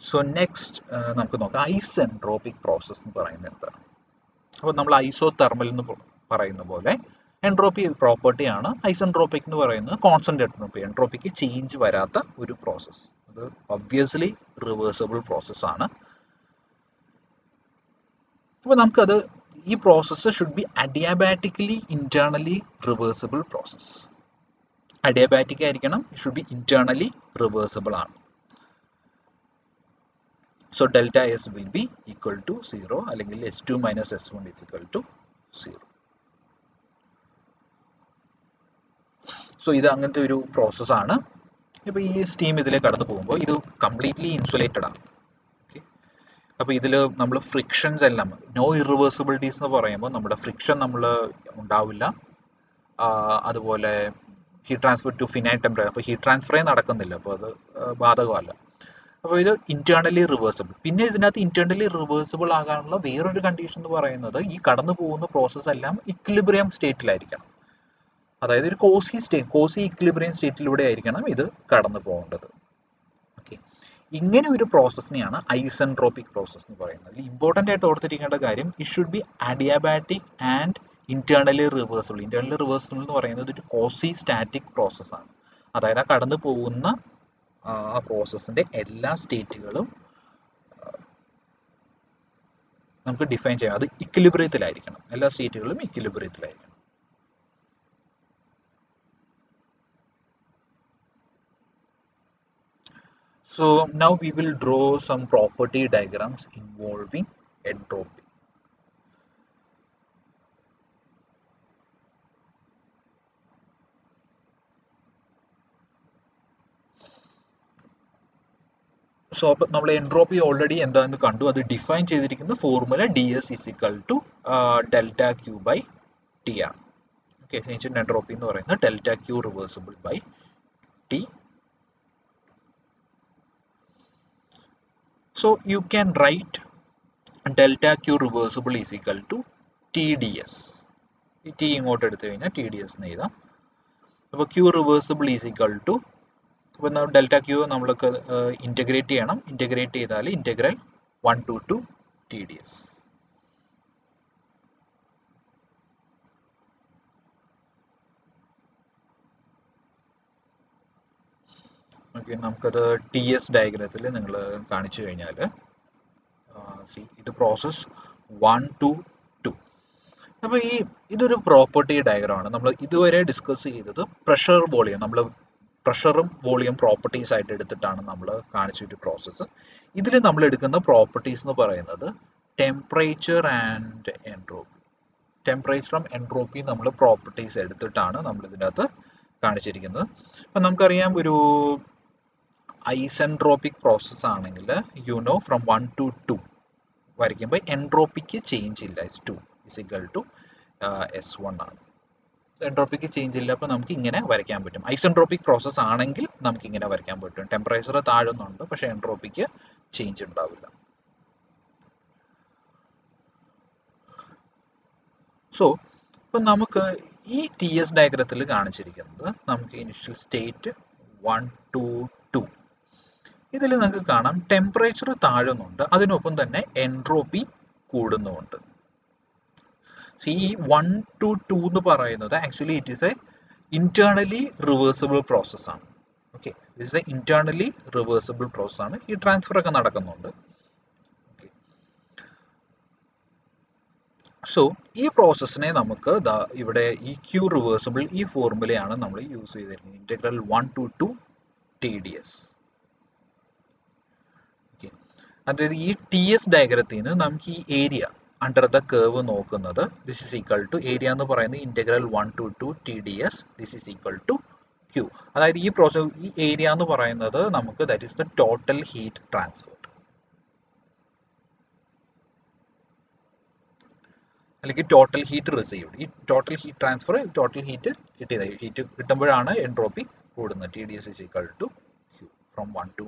So next നമുക്ക് നോക്കാം isentropic process എന്ന് പറയുന്നത് എന്താണ്. അപ്പോൾ നമ്മൾ ഐസോതെർമൽ എന്ന് പറയുന്ന പോലെ എൻട്രോപ്പി പ്രോപ്പർട്ടി ആണ്. ഐസെൻട്രോപിക് എന്ന് പറയുന്നത് കോൺസ്റ്റന്റ് എൻട്രോപ്പി, എൻട്രോപ്പിക്ക് ചേഞ്ച് വരാത്ത ഒരു പ്രോസസ്സ്. അത് ഒബ്വിയസ്ലി റിവേഴ്സിബിൾ പ്രോസസ്സാണ്. അപ്പോൾ നമുക്കത് ഈ process should be adiabatically internally reversible process. Adiabatic ആയിരിക്കണം, ഷുഡ് ബി ഇന്റേർണലി റിവേഴ്സിബിൾ ആണ്. So delta S will be equal to 0 അല്ലെങ്കിൽ S2 minus S1 is equal to 0. So ഇത് അങ്ങനത്തെ ഒരു പ്രോസസ്സാണ്. ഇപ്പോൾ ഈ സ്റ്റീം ഇതിലേക്ക് കടന്നു പോകുമ്പോൾ ഇത് കംപ്ലീറ്റ്ലി ഇൻസുലേറ്റഡ് ആണ്. ഓക്കെ, അപ്പോൾ ഇതിൽ നമ്മൾ ഫ്രിക്ഷൻസ് എല്ലാം നോ ഇറിവേഴ്സിബിലിറ്റീസ് എന്ന് പറയുമ്പോൾ നമ്മുടെ ഫ്രിക്ഷൻ നമ്മൾ ഉണ്ടാവില്ല. അതുപോലെ heat transfer to finite temperature, അപ്പോൾ ഹീറ്റ് ട്രാൻസ്ഫറേ നടക്കുന്നില്ല, അപ്പോൾ അത് ബാധകമല്ല. അപ്പോൾ ഇത് ഇന്റേർണലി റിവേഴ്സിബിൾ. പിന്നെ ഇതിനകത്ത് ഇന്റേർണലി റിവേഴ്സിബിൾ ആകാനുള്ള വേറൊരു കണ്ടീഷൻ എന്ന് പറയുന്നത് ഈ കടന്നു പോകുന്ന പ്രോസസ്സ് എല്ലാം ഇക്വിലിബ്രിയം സ്റ്റേറ്റിലായിരിക്കണം. അതായത് ഒരു കോസി ഇക്വിലിബ്രിയം സ്റ്റേറ്റിലൂടെ ആയിരിക്കണം ഇത് കടന്നു പോകേണ്ടത്. ഓക്കെ, ഇങ്ങനെ ഒരു പ്രോസസ്സിനെയാണ് ഐസെൻട്രോപിക് പ്രോസസ് എന്ന് പറയുന്നത്. ഇമ്പോർട്ടൻ്റ് ആയിട്ട് ഓർത്തിരിക്കേണ്ട കാര്യം, it should be adiabatic and internally reversible. Internally reversible എന്ന് പറയുന്നത് ഒരു കോസി സ്റ്റാറ്റിക് പ്രോസസ്സാണ്. അതായത് ആ കടന്നു പോകുന്ന ആ പ്രോസസ്സിന്റെ എല്ലാ സ്റ്റേറ്റുകളും നമുക്ക് ഡിഫൈൻ ചെയ്യാം. അത് ഇക്വിലിബ്രിയത്തിലായിരിക്കണം, എല്ലാ സ്റ്റേറ്റുകളും ഇക്വിലിബ്രിയത്തിലായിരിക്കണം. So now we will draw some property diagrams involving entropy. So അപ്പോൾ നമ്മൾ എൻട്രോപ്പി ഓൾറെഡി എന്താണെന്ന് കണ്ടു. അത് ഡിഫൈൻ ചെയ്തിരിക്കുന്ന formula DS is equal to delta Q by T ആണ്. ഓക്കെ, ചേഞ്ച് ഇൻ എൻട്രോപ്പി എന്ന് പറയുന്നത് delta Q reversible by T. So you can write delta Q reversible is equal to TDS. ഈ T ഇങ്ങോട്ട് എടുത്തു കഴിഞ്ഞാൽ TDS എന്ന് എഴുതാം. അപ്പോൾ Q reversible is equal to, അപ്പോൾ ഡെൽറ്റ ക്യൂ നമ്മൾക്ക് ഇൻറ്റഗ്രേറ്റ് ചെയ്യണം. ഇൻറ്റഗ്രേറ്റ് ചെയ്താൽ ഇൻറ്റഗ്രൽ 1 to 2 TDS. ഓക്കെ, നമുക്കത് TS ഡയഗ്രത്തിൽ നിങ്ങൾ കാണിച്ചു കഴിഞ്ഞാൽ ഇത് പ്രോസസ് 1 to 2. അപ്പോൾ ഇതൊരു പ്രോപ്പർട്ടി ഡയഗ്രമാണ്. നമ്മൾ ഇതുവരെ ഡിസ്കസ് ചെയ്തത് പ്രഷർ വോളിയം, നമ്മൾ പ്രഷറും വോളിയം പ്രോപ്പർട്ടീസ് ആയിട്ട് എടുത്തിട്ടാണ് നമ്മൾ കാണിച്ചൊരു പ്രോസസ്സ്. ഇതിൽ നമ്മൾ എടുക്കുന്ന പ്രോപ്പർട്ടീസ് എന്ന് പറയുന്നത് ടെമ്പറേച്ചർ ആൻഡ് എൻട്രോപ്പി. ടെമ്പറേച്ചറും എൻട്രോപ്പിയും നമ്മൾ പ്രോപ്പർട്ടീസ് എടുത്തിട്ടാണ് നമ്മൾ ഇതിനകത്ത് കാണിച്ചിരിക്കുന്നത്. അപ്പം നമുക്കറിയാം, ഒരു ഐസെൻട്രോപിക് പ്രോസസ് ആണെങ്കിൽ ഫ്രം 1 to 2 വരയ്ക്കുമ്പോൾ എൻട്രോപ്പിക്ക് ചേഞ്ച് ഇല്ല. S2 is equal to S1 ആണ്. എൻട്രോപ്പിക്ക് ചേഞ്ച് ഇല്ല, അപ്പോൾ നമുക്ക് ഇങ്ങനെ വരയ്ക്കാൻ പറ്റും. ഐസെൻട്രോപിക് പ്രോസസ് ആണെങ്കിൽ നമുക്ക് ഇങ്ങനെ വരയ്ക്കാൻ പറ്റും. ടെമ്പറേച്ചർ താഴുന്നുണ്ട്, പക്ഷെ എൻട്രോപ്പിക്ക് ചേഞ്ച് ഉണ്ടാവില്ല. സോ ഇപ്പം നമുക്ക് ഈ TS ഡയഗ്രത്തിൽ കാണിച്ചിരിക്കുന്നത് നമുക്ക് ഇനിഷ്യൽ സ്റ്റേറ്റ് 1 to 2. ഇതിൽ നിങ്ങൾക്ക് കാണാം ടെമ്പറേച്ചർ താഴുന്നുണ്ട്, അതിനൊപ്പം തന്നെ എൻട്രോപ്പി കൂടുന്നുമുണ്ട്. ഈ 1 to 2 എന്ന് പറയുന്നത് actually it is a internally reversible process ആണ്. Okay, this is a internally reversible process ആണ്. ഈ ട്രാൻസ്ഫർ ഒക്കെ നടക്കുന്നുണ്ട്. സോ ഈ പ്രോസസ്സിനെ നമുക്ക് ഇവിടെ ഈ ക്യൂ റിവേഴ്സിബിൾ ഈ ഫോർമുലയാണ് നമ്മൾ യൂസ് ചെയ്തിരിക്കുന്നത്. Integral 1 to 2 TDS. ഓക്കെ, അതായത് ഈ TS ഡയഗ്രത്തിൽ നിന്ന് നമുക്ക് ഈ ഏരിയ അണ്ടർ ദ കർവ് നോക്കുന്നത് this is equal to, area എന്ന് പറയുന്നത് integral 1 to 2 TDS, this is equal to Q. അതായത് ഈ പ്രോസസ്, ഈ ഏരിയ എന്ന് പറയുന്നത് നമുക്ക് that is the total heat transfer, അല്ലെങ്കിൽ ടോട്ടൽ ഹീറ്റ് റിസീവ്ഡ്. ഈ total heat transfer, total heat കിട്ടിയത്, ഹീറ്റ് കിട്ടുമ്പോഴാണ് എൻട്രോപ്പി കൂടുന്നത്. TDS is equal to Q from 1 to